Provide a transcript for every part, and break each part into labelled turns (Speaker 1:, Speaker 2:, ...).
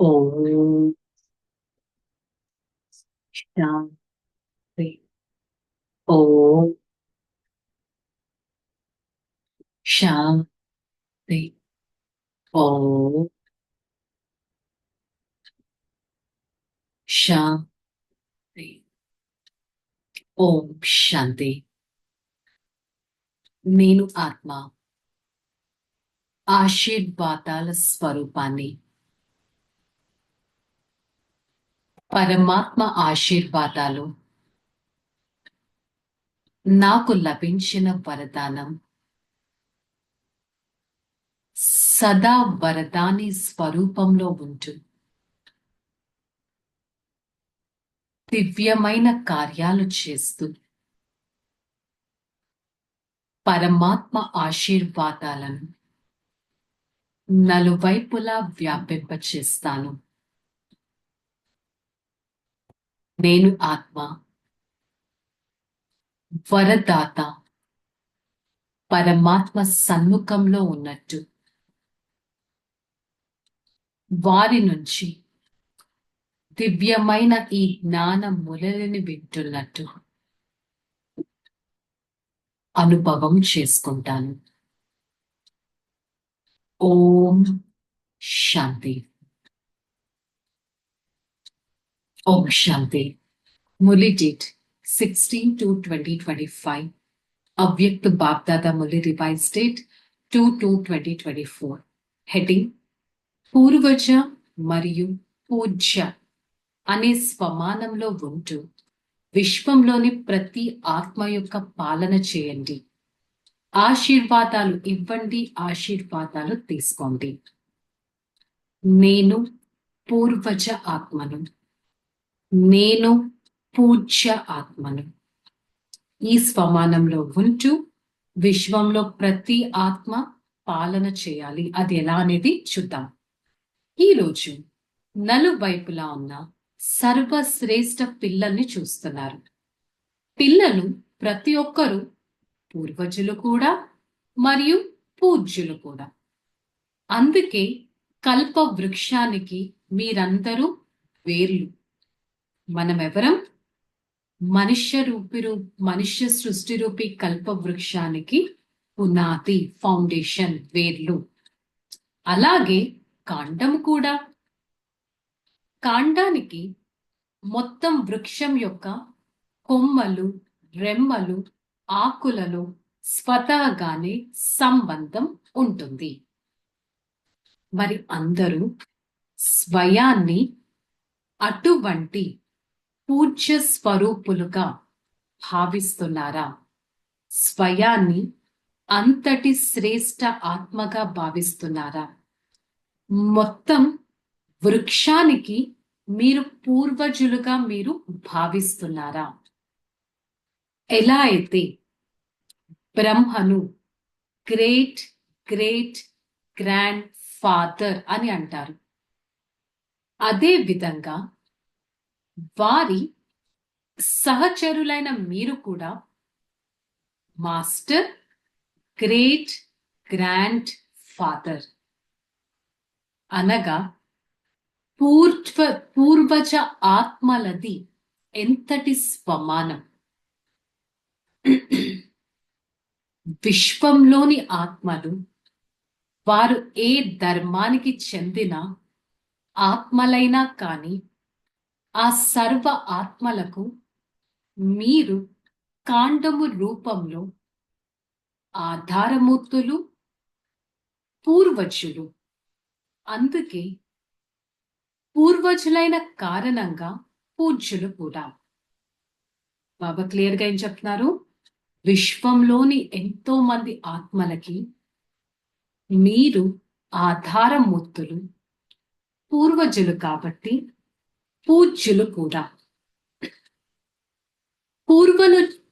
Speaker 1: ఓం శాంతి. ఓం శాంతి. ఓం శాంతి. ఓం శాంతి. నేను ఆత్మ ఆశీర్వాదాల స్వరూపాన్ని. పరమాత్మ ఆశీర్వాదాలు నాకు లభించిన వరదానం సదా వరదాని స్వరూపంలో ఉంటూ దివ్యమైన కార్యాలు చేస్తూ పరమాత్మ ఆశీర్వాదాలను నలువైపులా వ్యాపింపచేస్తాను. నేను ఆత్మ వరదాత పరమాత్మ సన్ముఖంలో ఉన్నట్టు వారి నుంచి దివ్యమైన ఈ జ్ఞాన మురళిని వింటున్నట్టు అనుభవం చేసుకుంటాను. ఓం శాంతి. ఓం శాంతి. మురళి డేట్ 16/2/2025. అవ్యక్త బాప్దాదా మురళి రివైజ్ డేట్ 2/2/2024. హెడ్డింగ్ పూర్వజ మరియు పూజ్య అనే స్వమానంలో ఉంటూ విశ్వంలోని ప్రతి ఆత్మ యొక్క పాలన చేయండి. ఆశీర్వాదాలు ఇవ్వండి, ఆశీర్వాదాలు తీసుకోండి. నేను పూర్వజ ఆత్మను, నేను పూజ్య ఆత్మను. ఈ స్వమానంలో ఉంటూ విశ్వంలో ప్రతి ఆత్మ పాలన చేయాలి. అది ఎలా అనేది చూద్దాం. ఈరోజు నలువైపులా ఉన్న సర్వశ్రేష్ఠ పిల్లల్ని చూస్తున్నారు. పిల్లలు ప్రతి ఒక్కరూ పూర్వజులు కూడా మరియు పూజ్యులు కూడా. అందుకే కల్ప వృక్షానికి మీరందరూ వేర్లు. మనమెవరం? మనుష్య సృష్టి రూపీ కల్ప వృక్షానికి పునాది, ఫౌండేషన్, వేర్లు. అలాగే కాండం కూడా. కాండానికి మొత్తం వృక్షం యొక్క కొమ్మలు, రెమ్మలు, ఆకులలో స్వతహాగానే సంబంధం ఉంటుంది. మరి అందరూ స్వయాన్ని అటువంటి పూజ్య స్వరూపులుగా భావిస్తున్నారా? స్వయాన్ని అంతటి శ్రేష్ఠ ఆత్మగా భావిస్తున్నారా? మొత్తం వృక్షానికి మీరు పూర్వజులుగా మీరు భావిస్తున్నారా? ఎలా అయితే బ్రహ్మను గ్రేట్ గ్రేట్ గ్రాండ్ ఫాదర్ అని అంటారు, అదే విధంగా వారి సహచరులైన మీరు కూడా మాస్టర్, గ్రేట్ గ్రాండ్ ఫాదర్ అనగా పూర్వజ ఆత్మలది ఎంతటి స్వమానం. విశ్వంలోని ఆత్మలు వారు ఏ ధర్మానికి చెందిన ఆత్మలైనా కానీ ఆ సర్వ ఆత్మలకు మీరు కాండము రూపంలో ఆధారమూర్తులు, పూర్వజులు. అందుకే పూర్వజులైన కారణంగా పూజ్యులు కూడా. బాబా క్లియర్గా ఏం చెప్తున్నారు? విశ్వంలోని ఎంతో మంది ఆత్మలకి మీరు ఆధారమూర్తులు, పూర్వజులు కాబట్టి పూజ్యులు కూడా.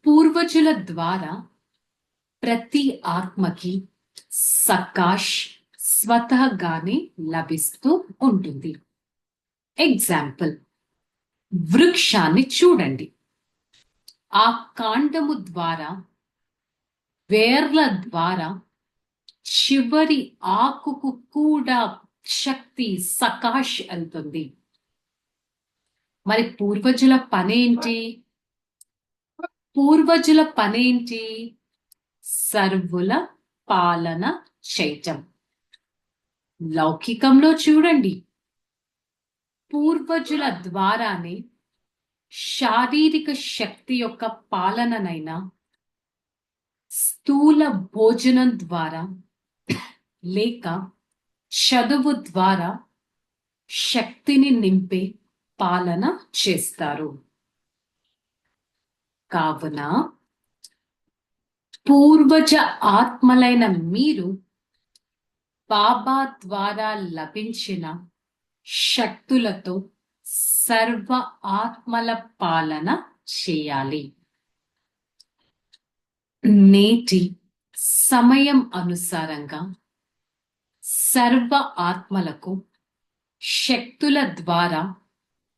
Speaker 1: పూర్వజుల ద్వారా ప్రతి ఆత్మకి సకాష్ స్వతహాగానే లభిస్తూ ఉంటుంది. ఎగ్జాంపుల్, వృక్షాన్ని చూడండి. ఆ కాండము ద్వారా, వేర్ల ద్వారా చివరి ఆకుకు కూడా శక్తి సకాష్ వెళ్తుంది. మరి పూర్వజుల పనేంటి? పూర్వజుల పనేంటి? సర్వుల పాలన చేయటం. లౌకికంలో చూడండి, పూర్వజుల ద్వారానే శారీరక శక్తి యొక్క పాలననైనా స్థూల భోజనం ద్వారా లేక చదువు ద్వారా శక్తిని నింపే పాలన చేస్తారు. కావున పూర్వజ ఆత్మలైన మీరు బాబా ద్వారా లభించిన శక్తులతో సర్వ ఆత్మల పాలన చేయాలి. నేటి సమయం అనుసారంగా సర్వ ఆత్మలకు శక్తుల ద్వారా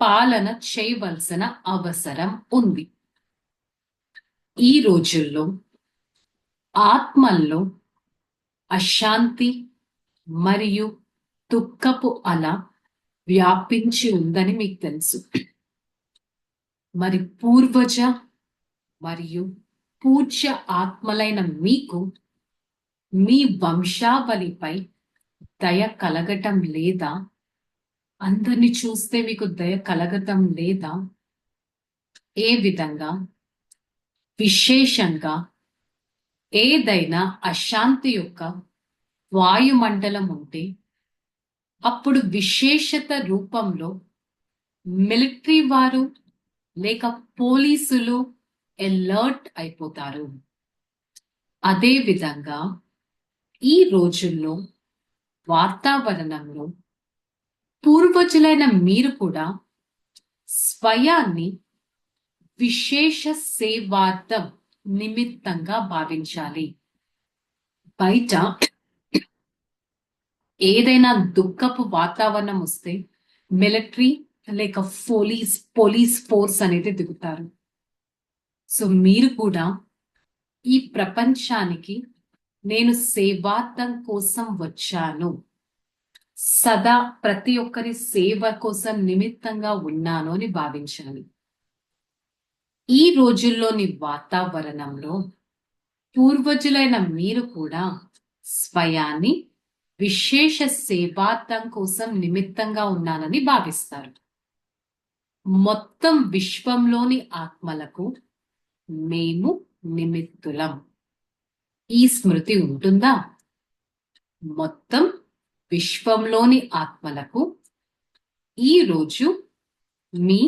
Speaker 1: పాలన చేయవలసిన అవసరం ఉంది. ఈ రోజుల్లో ఆత్మల్లో అశాంతి మరియు దుఃఖపు అల వ్యాపించి ఉందని మీకు తెలుసు. మరి పూర్వజ మరియు పూజ్య ఆత్మలైన మీకు మీ వంశావళిపై దయ కలగటం లేదా? అందరిని చూస్తే మీకు దయ కలగటం లేదా? ఏ విధంగా? విశేషంగా ఏదైనా అశాంతి యొక్క వాయుమండలం ఉంటే అప్పుడు విశేషత రూపంలో మిలిటరీ వారు లేక పోలీసులు అలర్ట్ అయిపోతారు. అదే విధంగా ఈ రోజుల్లో వాతావరణంలో పూర్వజులైన మీరు కూడా స్వయాన్ని విశేష సేవార్థం నిమిత్తంగా భావించాలి. బయట ఏదైనా దుఃఖపు వాతావరణం వస్తే మిలిటరీ లేక పోలీస్ ఫోర్స్ అనేది దిగుతారు. సో మీరు కూడా ఈ ప్రపంచానికి నేను సేవార్థం కోసం వచ్చాను, సదా ప్రతి ఒక్కరి సేవ కోసం నిమిత్తంగా ఉన్నాను అని భావించాలి. ఈ రోజుల్లోని వాతావరణంలో పూర్వజులైన మీరు కూడా స్వయాన్ని విశేష సేవార్థం కోసం నిమిత్తంగా ఉన్నానని భావిస్తారు. మొత్తం విశ్వంలోని ఆత్మలకు మేము నిమిత్తులం. ఈ స్మృతి ఉంటుందా? మొత్తం విశ్వంలోని ఆత్మలకు ఈరోజు మీ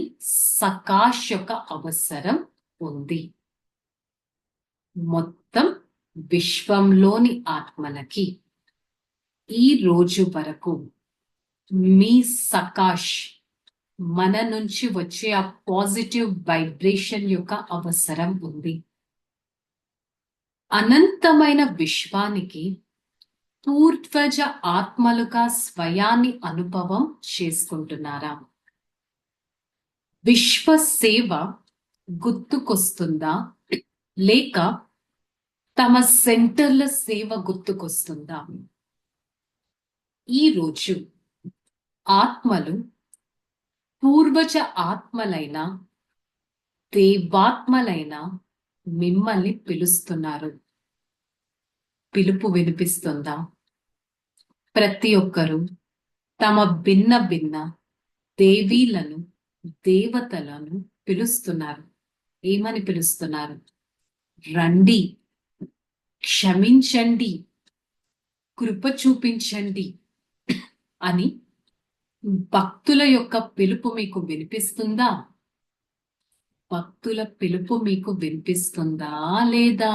Speaker 1: సకాష్ యొక్క అవసరం ఉంది. మొత్తం విశ్వంలోని ఆత్మలకి ఈ రోజు వరకు మీ సకాష్ మన నుంచి వచ్చే ఆ పాజిటివ్ వైబ్రేషన్ యొక్క అవసరం ఉంది. అనంతమైన విశ్వానికి పూర్వజ ఆత్మలుగా స్వయాన్ని అనుభవం చేసుకుంటున్నారా? విశ్వ సేవ గుర్తుకొస్తుందా లేక తమ సెంటర్ల సేవ గుర్తుకొస్తుందా? ఈరోజు ఆత్మలు పూర్వజ ఆత్మలైన దేవాత్మలైన మిమ్మల్ని పిలుస్తున్నారు. పిలుపు వినిపిస్తుందా? ప్రతి ఒక్కరూ తమ భిన్న భిన్న దేవీలను దేవతలను పిలుస్తున్నారు. ఏమని పిలుస్తున్నారు? రండి, క్షమించండి, కృప చూపించండి అని భక్తుల యొక్క పిలుపు మీకు వినిపిస్తుందా? భక్తుల పిలుపు మీకు వినిపిస్తుందా లేదా?